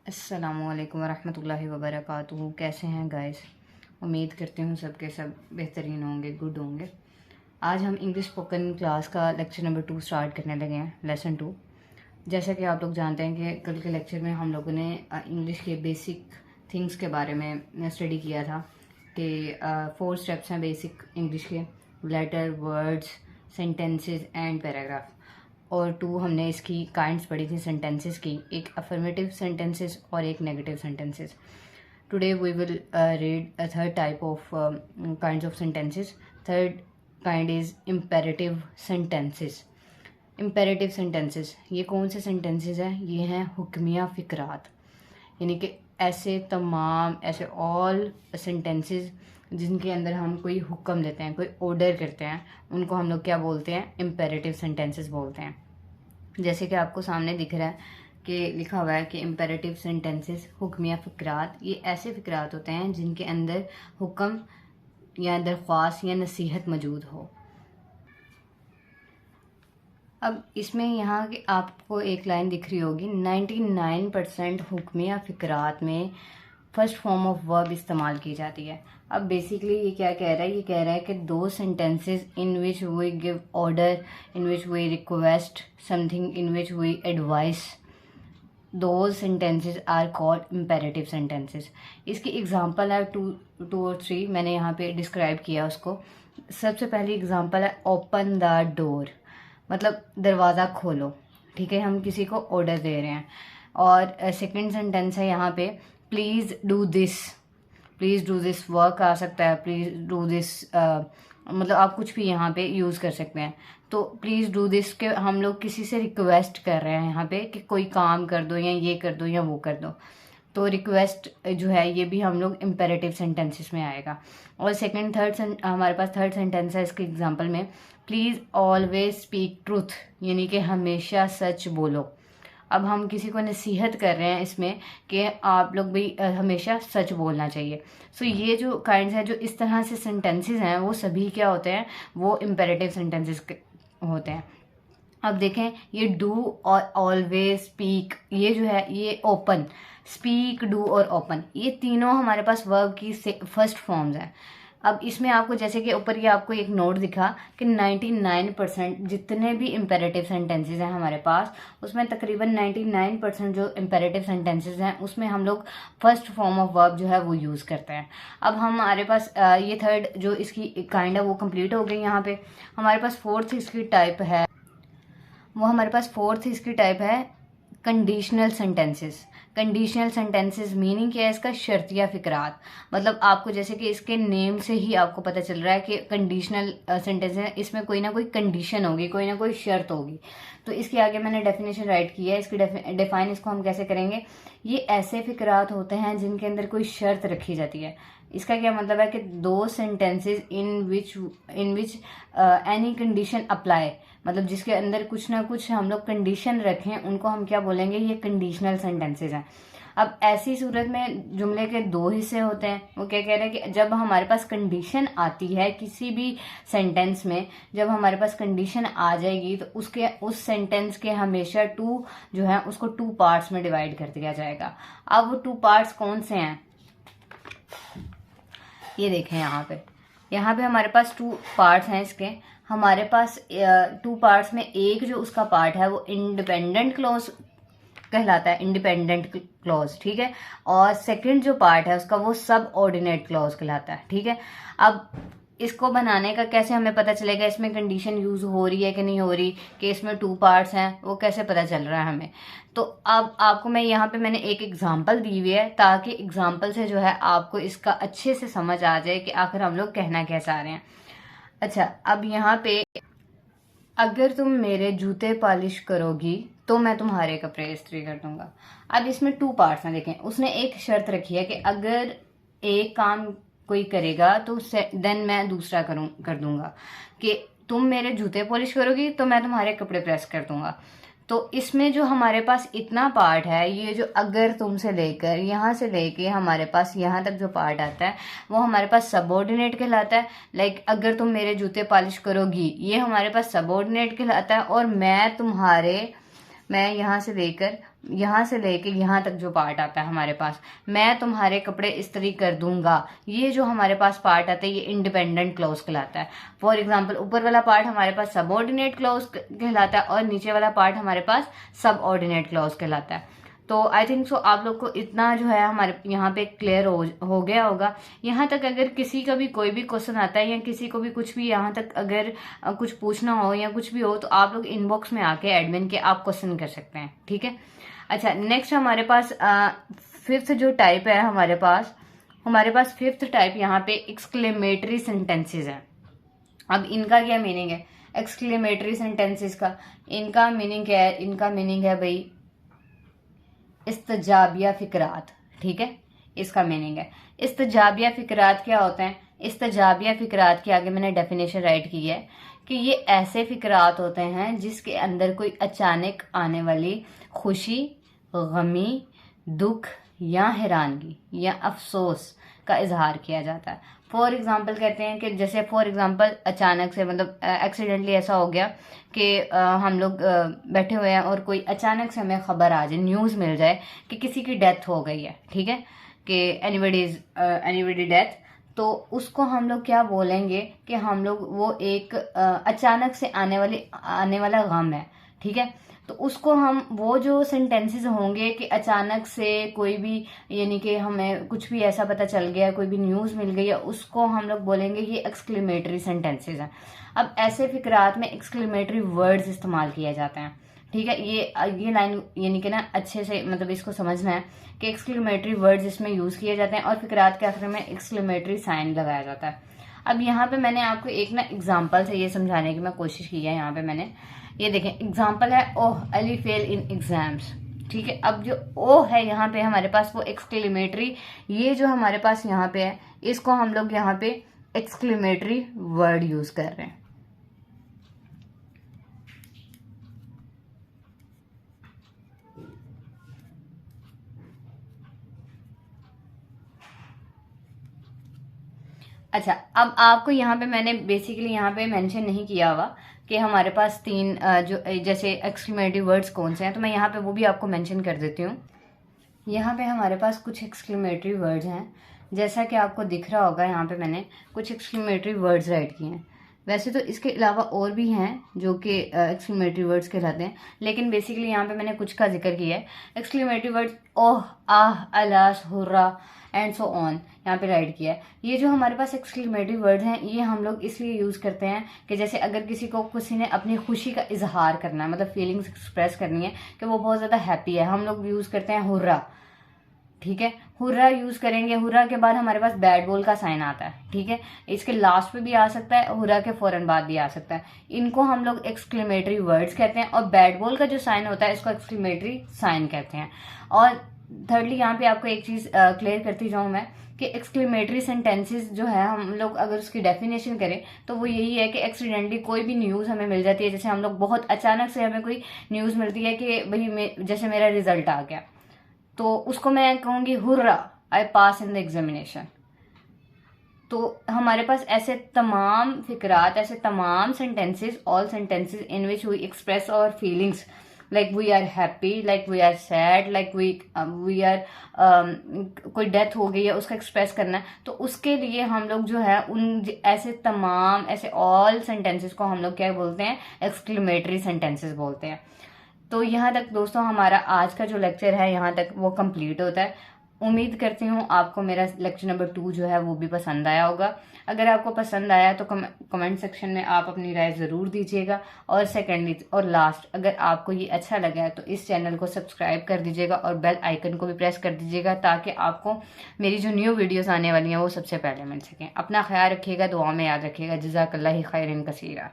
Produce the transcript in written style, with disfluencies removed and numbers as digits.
अस्सलामुअलैकुम वरहमतुल्लाहि वबरकातुहू। कैसे हैं गाइस? उम्मीद करती हूँ सबके सब बेहतरीन होंगे, गुड होंगे। आज हम इंग्लिश स्पोकन क्लास का लेक्चर नंबर 2 स्टार्ट करने लगे हैं, लेसन 2। जैसा कि आप लोग जानते हैं कि कल के लेक्चर में हम लोगों ने इंग्लिश के बेसिक थिंग्स के बारे में स्टडी किया था कि 4 स्टेप्स हैं बेसिक इंग्लिश के: letter, words, sentences and paragraph. और 2 हमने इसकी काइंड्स पढ़ी थी सेंटेंसेस की, एक अफर्मेटिव सेंटेंसेस और एक negative sentences. Today we will read a third type of kinds of sentences. Third kind is imperative sentences. Imperative sentences ये कौन से सेंटेंसेस हैं? ये हैं हुक्मिया फ़िक्रात, यानी कि ऐसे ऑल सेंटेंसेस जिनके अंदर हम कोई हुक्म देते हैं, कोई ऑर्डर करते हैं, उनको हम लोग क्या बोलते हैं? इम्पेरेटिव सेंटेंसेस बोलते हैं। जैसे कि आपको सामने दिख रहा है कि लिखा हुआ है कि इम्पेरेटिव सेंटेंसेस हुक्मिया फ़िक्रात, ये ऐसे फ़िक्रात होते हैं जिनके अंदर हुक्म या दरख्वास्त या नसीहत मौजूद हो। अब इसमें यहाँ की आपको एक लाइन दिख रही होगी, 99% हुक्मिया फ़िक्रात में फर्स्ट फॉर्म ऑफ वर्ब इस्तेमाल की जाती है। अब बेसिकली ये क्या कह रहा है? ये कह रहा है कि 2 sentences in which we give order, in which we request something, in which we advise, those sentences are called imperative sentences. इसकी एग्जांपल है टू और 3, मैंने यहाँ पे डिस्क्राइब किया उसको। सबसे पहली एग्जांपल है ओपन द डोर, मतलब दरवाज़ा खोलो। ठीक है, हम किसी को ऑर्डर दे रहे हैं। और सेकंड सेंटेंस है यहाँ पे please do this. Please do this work आ सकता है, प्लीज़ डू दिस मतलब आप कुछ भी यहाँ पे यूज़ कर सकते हैं। तो प्लीज़ डू दिस के हम लोग किसी से रिक्वेस्ट कर रहे हैं यहाँ पे कि कोई काम कर दो या ये कर दो या वो कर दो। तो रिक्वेस्ट जो है ये भी हम लोग इम्पेरेटिव सेंटेंसेस में आएगा। और हमारे पास थर्ड सेंटेंस है इसके एग्जांपल में, प्लीज़ ऑलवेज स्पीक ट्रूथ, यानी कि हमेशा सच बोलो। अब हम किसी को नसीहत कर रहे हैं इसमें कि आप लोग भी हमेशा सच बोलना चाहिए। सो ये जो काइंड्स हैं, जो इस तरह से सेंटेंसेस हैं, वो सभी क्या होते हैं? वो इम्पेरेटिव सेंटेंसेस होते हैं। अब देखें, ये डू और ऑलवेज, स्पीक, ये जो है ये ओपन, स्पीक, डू और ओपन, ये तीनों हमारे पास वर्ब की फर्स्ट फॉर्म्स हैं। अब इसमें आपको जैसे कि ऊपर ये आपको एक नोट दिखा कि 99% जितने भी इम्पेरेटिव सेंटेंसेस हैं हमारे पास, उसमें तकरीबन 99% जो इम्पेरेटिव सेंटेंसेस हैं उसमें हम लोग फर्स्ट फॉर्म ऑफ वर्ब जो है वो यूज़ करते हैं। अब हमारे पास ये थर्ड जो इसकी काइंड है वो कंप्लीट हो गई। यहाँ पे हमारे पास फोर्थ इसकी टाइप है conditional sentences. Conditional sentences meaning क्या है इसका? शर्तिया फ़िक्रात। मतलब आपको जैसे कि इसके नेम से ही आपको पता चल रहा है कि कंडीशनल सेंटेंस है, इसमें कोई ना कोई कंडीशन होगी, कोई ना कोई शर्त होगी। तो इसके आगे मैंने डेफिनेशन राइट की है। इसकी डिफाइन इसको हम कैसे करेंगे? ये ऐसे फ़िक्रात होते हैं जिनके अंदर कोई शर्त रखी जाती है। इसका क्या मतलब है कि 2 sentences in which any condition apply, मतलब जिसके अंदर कुछ ना कुछ हम लोग कंडीशन रखें, उनको हम क्या बोलेंगे? ये कंडीशनल सेंटेंसेस हैं। अब ऐसी सूरत में जुमले के 2 हिस्से होते हैं। वो क्या कह रहे हैं कि जब हमारे पास कंडीशन आती है किसी भी सेंटेंस में, जब हमारे पास कंडीशन आ जाएगी तो उस सेंटेंस के हमेशा 2 जो है उसको 2 पार्ट्स में डिवाइड कर दिया जाएगा। अब वो 2 पार्ट्स कौन से हैं? ये देखें यहाँ पे हमारे पास 2 पार्ट्स हैं इसके। हमारे पास 2 पार्ट्स में एक जो उसका पार्ट है वो इंडिपेंडेंट क्लॉज कहलाता है, इंडिपेंडेंट क्लॉज, ठीक है। और सेकंड जो पार्ट है उसका वो सब ऑर्डिनेट क्लॉज कहलाता है, ठीक है। अब इसको बनाने का कैसे हमें पता चलेगा इसमें कंडीशन यूज हो रही है कि नहीं हो रही, कि इसमें 2 पार्ट्स हैं, वो कैसे पता चल रहा है हमें? तो अब आपको मैंने एक एग्जांपल दी हुई है ताकि एग्जांपल से जो है आपको इसका अच्छे से समझ आ जाए कि आखिर हम लोग कहना क्या चाह रहे हैं। अच्छा, अब यहाँ पे अगर तुम मेरे जूते पॉलिश करोगी तो मैं तुम्हारे कपड़े इस्त्री कर दूंगा। अब इसमें 2 पार्ट्स हैं। देखें, उसने एक शर्त रखी है कि अगर एक काम कोई करेगा तो देन मैं दूसरा कर दूंगा, कि तुम मेरे जूते पॉलिश करोगी तो मैं तुम्हारे कपड़े प्रेस कर दूंगा। तो इसमें जो हमारे पास इतना पार्ट है, ये जो अगर तुमसे लेकर यहाँ से लेके हमारे पास यहाँ तक जो पार्ट आता है वो हमारे पास सबऑर्डिनेट कहलाता है। लाइक अगर तुम मेरे जूते पॉलिश करोगी, ये हमारे पास सबऑर्डिनेट कहलाता है। और मैं यहाँ से लेकर यहाँ से लेके यहाँ तक जो पार्ट आता है हमारे पास, मैं तुम्हारे कपड़े इस्त्री कर दूंगा, ये जो हमारे पास पार्ट आता है ये इंडिपेंडेंट क्लॉज कहलाता है। फॉर एग्जांपल ऊपर वाला पार्ट हमारे पास सबऑर्डिनेट क्लॉज कहलाता है और नीचे वाला पार्ट हमारे पास सबऑर्डिनेट क्लॉज कहलाता है। तो आई थिंक सो आप लोग को इतना जो है हमारे यहाँ पे क्लियर हो गया होगा। यहाँ तक अगर किसी का भी कोई भी क्वेश्चन आता है या किसी को भी कुछ भी यहाँ तक अगर कुछ पूछना हो या कुछ भी हो तो आप लोग इनबॉक्स में आके एडमिन के आप क्वेश्चन कर सकते हैं, ठीक है। अच्छा, नेक्स्ट हमारे पास फिफ्थ जो टाइप है हमारे पास फिफ्थ टाइप यहाँ पे एक्सक्लेमेटरी सेंटेंसेस है। अब इनका क्या मीनिंग है एक्सक्लेमेटरी सेंटेंसेस का? इनका मीनिंग क्या है? इनका मीनिंग है भाई इस्तजाबिया फिकरात, ठीक है। इसका मीनिंग है इस्तजाबिया फिकरात क्या होते हैं? इस्तजाबिया फिकरात के आगे मैंने डेफिनेशन राइट की है कि ये ऐसे फिकरात होते हैं जिसके अंदर कोई अचानक आने वाली खुशी, गमी, दुख या हैरानगी या अफसोस का इजहार किया जाता है। फॉर एग्जाम्पल कहते हैं कि जैसे फॉर एग्जाम्पल अचानक से मतलब एक्सीडेंटली ऐसा हो गया कि हम लोग बैठे हुए हैं और कोई अचानक से हमें खबर आ जाए, न्यूज़ मिल जाए कि किसी की डेथ हो गई है, ठीक है, कि एनीबडी डेथ, तो उसको हम लोग क्या बोलेंगे कि हम लोग वो एक अचानक से आने वाला गम है, ठीक है। तो उसको हम वो जो सेंटेंसेस होंगे कि अचानक से कोई भी यानी कि हमें कुछ भी ऐसा पता चल गया, कोई भी न्यूज़ मिल गई है, उसको हम लोग बोलेंगे ये एक्सक्लेमेटरी सेंटेंसेस हैं। अब ऐसे फिकरात में एक्सक्लेमेटरी वर्ड्स इस्तेमाल किए जाते हैं, ठीक है। ये लाइन यानी कि ना अच्छे से मतलब इसको समझना है कि एक्सक्लेमेटरी वर्ड्स इसमें यूज़ किए जाते हैं और फिकरात के आखिर में एक्सक्लेमेटरी साइन लगाया जाता है। अब यहाँ पे मैंने आपको एक ना एग्जाम्पल से ये समझाने की मैं कोशिश की है। यहाँ पे मैंने ये देखें एग्जाम्पल है, ओह अली फेल इन एग्जाम्स, ठीक है। अब जो ओ है यहाँ पे हमारे पास वो एक्सक्लेमेटरी, ये जो हमारे पास यहाँ पे है इसको हम लोग यहाँ पे एक्सक्लेमेटरी वर्ड यूज कर रहे हैं। अच्छा, अब आपको यहाँ पे मैंने बेसिकली यहाँ पे मेंशन नहीं किया हुआ कि हमारे पास तीन जो जैसे एक्सक्लेमेटरी वर्ड्स कौन से हैं, तो मैं यहाँ पे वो भी आपको मेंशन कर देती हूँ। यहाँ पे हमारे पास कुछ एक्सक्लेमेटरी वर्ड्स हैं, जैसा कि आपको दिख रहा होगा यहाँ पे मैंने कुछ एक्सक्लेमेटरी वर्ड्स राइट किए हैं। वैसे तो इसके अलावा और भी हैं जो कि एक्सक्लेमेटरी वर्ड्स कहलाते हैं, लेकिन बेसिकली यहाँ पे मैंने कुछ का जिक्र किया है। Exclamatory words oh, ah, alas, hurrah and so on यहाँ पे राइट किया है। ये जो हमारे पास एक्सक्लेमेटरी वर्ड्स हैं ये हम लोग इसलिए यूज़ करते हैं कि जैसे अगर किसी ने अपनी खुशी का इजहार करना है, मतलब फीलिंग्स एक्सप्रेस करनी है कि वो बहुत ज़्यादा हैप्पी है, हम लोग यूज़ करते हैं हुर्रा, ठीक है। हुर्रा यूज करेंगे, हुर्रा के बाद हमारे पास बैट बॉल का साइन आता है, ठीक है। इसके लास्ट पे भी आ सकता है, हुर्रा के फौरन बाद भी आ सकता है। इनको हम लोग एक्सक्लेमेटरी वर्ड्स कहते हैं और बैट बॉल का जो साइन होता है इसको एक्सक्लेमेटरी साइन कहते हैं। और थर्डली यहाँ पे आपको एक चीज क्लियर करती जाऊं मैं कि एक्सक्लेमेटरी सेंटेंसेस जो है हम लोग अगर उसकी डेफिनेशन करें तो वो यही है कि एक्सीडेंटली कोई भी न्यूज़ हमें मिल जाती है, जैसे हम लोग बहुत अचानक से हमें कोई न्यूज़ मिलती है कि भाई जैसे मेरा रिजल्ट आ गया, तो उसको मैं कहूँगी hurrah, I pass in the examination. तो हमारे पास ऐसे तमाम फिकरात, ऐसे तमाम sentences, all sentences in which we express our feelings, like we are happy, like we are sad, like we are कोई डेथ हो गई है उसका एक्सप्रेस करना है, तो उसके लिए हम लोग जो है उन ऐसे तमाम ऐसे ऑल सेंटेंसेस को हम लोग क्या बोलते हैं? एक्सक्लेमेटरी सेंटेंसेस बोलते हैं। तो यहाँ तक दोस्तों हमारा आज का जो लेक्चर है यहाँ तक वो कंप्लीट होता है। उम्मीद करती हूँ आपको मेरा लेक्चर नंबर 2 जो है वो भी पसंद आया होगा। अगर आपको पसंद आया तो कमेंट सेक्शन में आप अपनी राय ज़रूर दीजिएगा। और सेकेंडली और लास्ट, अगर आपको ये अच्छा लगा है तो इस चैनल को सब्सक्राइब कर दीजिएगा और बेल आइकन को भी प्रेस कर दीजिएगा ताकि आपको मेरी जो न्यू वीडियोज़ आने वाली हैं वो सबसे पहले मिल सकें। अपना ख्याल रखिएगा, दुआ में याद रखिएगा। जज़ाकल्लाह खैरन कसीरा।